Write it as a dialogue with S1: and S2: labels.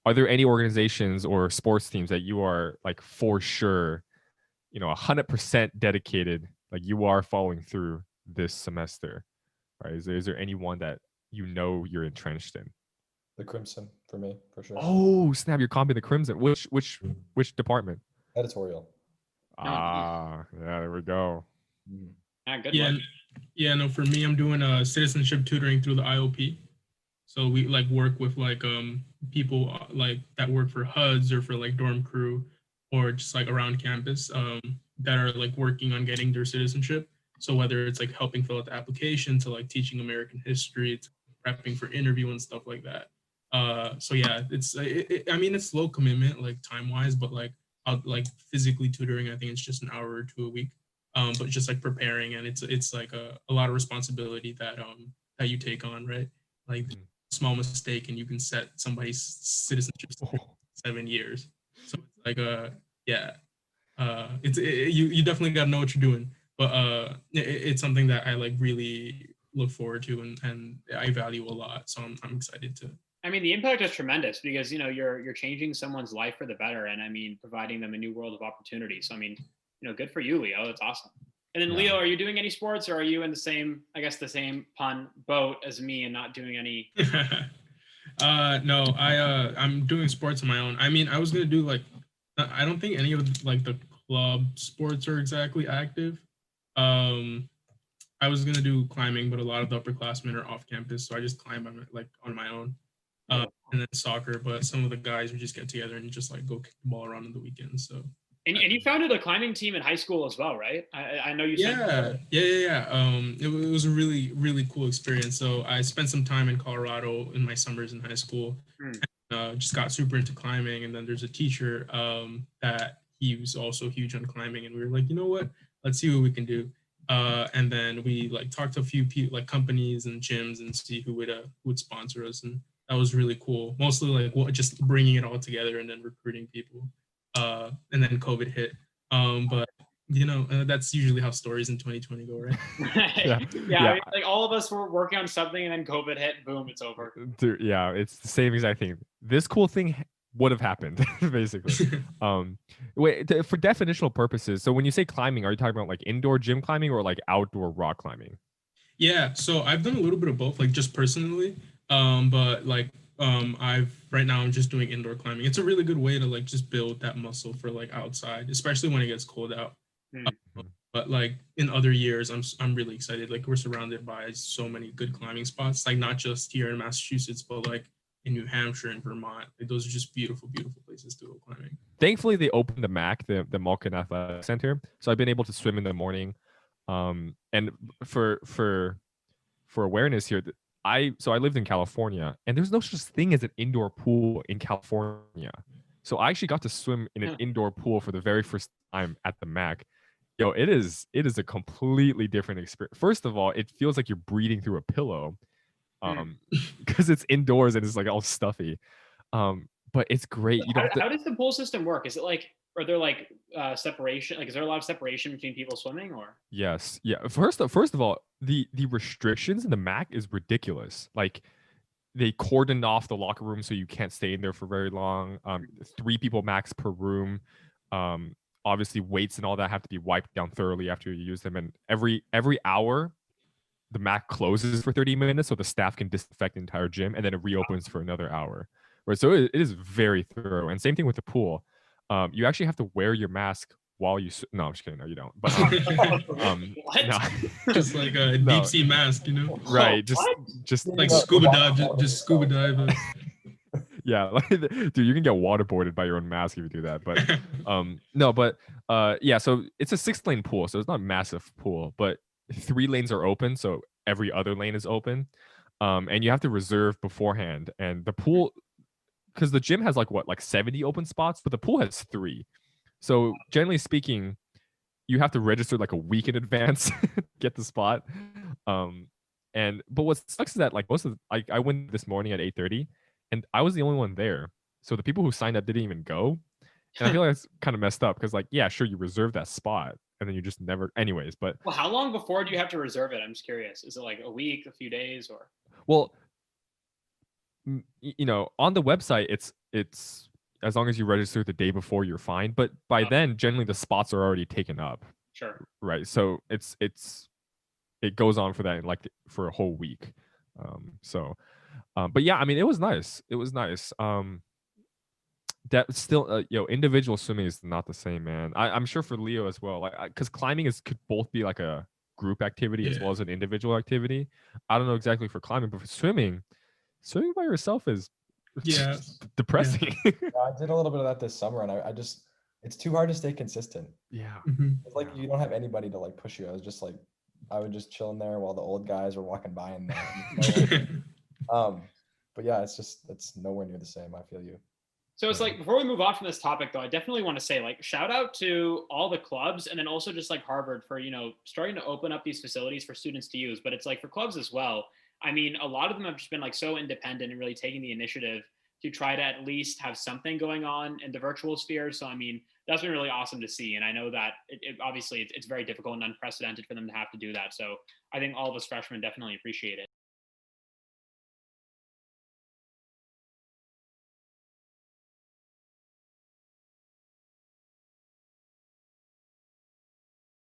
S1: are there any organizations or sports teams that you are like for sure, 100% dedicated, like you are following through this semester, right? Is there anyone that you're entrenched in?
S2: The Crimson for me, for sure.
S1: Oh, snap! You're comping the Crimson. Which department?
S2: Editorial.
S3: No,
S1: Ah, yeah, there we go.
S3: good
S4: Yeah,
S3: luck.
S4: yeah. No, for me, I'm doing citizenship tutoring through the IOP. So we like work with like people like that work for HUDs or for like dorm crew or just like around campus that are like working on getting their citizenship. So whether it's like helping fill out the application to like teaching American history, to prepping for interview and stuff like that. So yeah, I mean it's low commitment like time wise, but like physically tutoring, I think it's just an hour or two a week. But just like preparing, and it's like a lot of responsibility that you take on, right? Like small mistake and you can set somebody's citizenship 7 years. So it's like yeah, you definitely got to know what you're doing, but it's something that I like really look forward to and I value a lot. So I'm excited to.
S3: I mean, the impact is tremendous because you're changing someone's life for the better, and I mean, providing them a new world of opportunity. So I mean, good for you, Leo. That's awesome. And then Leo, are you doing any sports, or are you in the same pun boat as me and not doing any?
S4: No, I'm doing sports on my own. I mean, I was gonna do like, I don't think any of like the club sports are exactly active. I was gonna do climbing, but a lot of the upperclassmen are off campus, so I just climb on my own. And then soccer, but some of the guys would just get together and just like go kick the ball around on the weekends. So.
S3: And you founded a climbing team in high school as well, right? I know you said.
S4: Yeah. It was a really, really cool experience. So I spent some time in Colorado in my summers in high school. And, just got super into climbing. And then there's a teacher that he was also huge on climbing. And we were like, you know what? Let's see what we can do. And then we like talked to a few people, like companies and gyms, and see who would sponsor us. And that was really cool. Mostly like just bringing it all together and then recruiting people. And then COVID hit. But that's usually how stories in 2020 go, right?
S3: Yeah. I mean, like all of us were working on something and then COVID hit, boom, it's over.
S1: Yeah, it's the same exact thing. This cool thing would have happened, basically. Wait, for definitional purposes, so when you say climbing, are you talking about like indoor gym climbing or like outdoor rock climbing?
S4: Yeah, so I've done a little bit of both, like just personally. But like right now I'm just doing indoor climbing. It's a really good way to like just build that muscle for like outside, especially when it gets cold out. But like in other years, I'm really excited. Like we're surrounded by so many good climbing spots, like not just here in Massachusetts, but like in New Hampshire and Vermont. Like those are just beautiful, beautiful places to go climbing.
S1: Thankfully, they opened the MAC, the Malkin Athletic Center, so I've been able to swim in the morning. And for awareness here, I lived in California, and there's no such thing as an indoor pool in California. So I actually got to swim in an indoor pool for the very first time at the MAC. Yo, it is a completely different experience. First of all, it feels like you're breathing through a pillow, because it's indoors and it's like all stuffy. But it's great.
S3: How does the pool system work? Is it like, are there like separation? Like, is there a lot of separation between people swimming, or?
S1: Yes. Yeah. First of all, the restrictions in the MAC is ridiculous. Like they cordoned off the locker room so you can't stay in there for very long. 3 people max per room. Obviously weights and all that have to be wiped down thoroughly after you use them. And every hour, the MAC closes for 30 minutes so the staff can disinfect the entire gym, and then it reopens for another hour. Right. So it is very thorough. And same thing with the pool. You actually have to wear your mask while you. No, I'm just kidding. No, you don't. But
S3: what?
S1: No.
S4: Just like a deep sea mask,
S1: Right. Just
S4: like scuba dive. Just scuba dive.
S1: Yeah, like, dude, you can get waterboarded by your own mask if you do that. But no, but yeah. So it's a 6-lane pool, so it's not a massive pool, but 3 lanes are open, so every other lane is open, and you have to reserve beforehand. And the pool, because the gym has like 70 open spots, but the pool has 3. So generally speaking, you have to register like a week in advance, get the spot. But what sucks is that like I went this morning at 8:30, and I was the only one there. So the people who signed up didn't even go. And I feel like that's kind of messed up because like, yeah, sure, you reserve that spot and then you just never anyways. But
S3: well, how long before do you have to reserve it? I'm just curious. Is it like a week, a few days, or?
S1: Well, on the website, it's as long as you register the day before, you're fine. But by then, generally the spots are already taken up,
S3: Sure.
S1: right? So it goes on for that like for a whole week. But yeah, I mean, it was nice. It was nice. That still, individual swimming is not the same, man. I'm sure for Leo as well, like because climbing could both be like a group activity as
S4: Yeah.
S1: well as an individual activity. I don't know exactly for climbing, but for swimming by yourself is
S4: Yeah.
S1: depressing.
S2: Yeah, I did a little bit of that this summer, and I just it's too hard to stay consistent.
S1: Yeah.
S2: It's like you don't have anybody to like push you. I was just like, I would just chill in there while the old guys were walking by in there. But yeah, it's nowhere near the same. I feel you.
S3: So it's like, before we move on from this topic, though, I definitely want to say, like, shout out to all the clubs, and then also just like Harvard for, starting to open up these facilities for students to use. But it's like for clubs as well. I mean, a lot of them have just been like so independent and really taking the initiative to try to at least have something going on in the virtual sphere. So, I mean, that's been really awesome to see. And I know that obviously it's very difficult and unprecedented for them to have to do that. So I think all of us freshmen definitely appreciate it.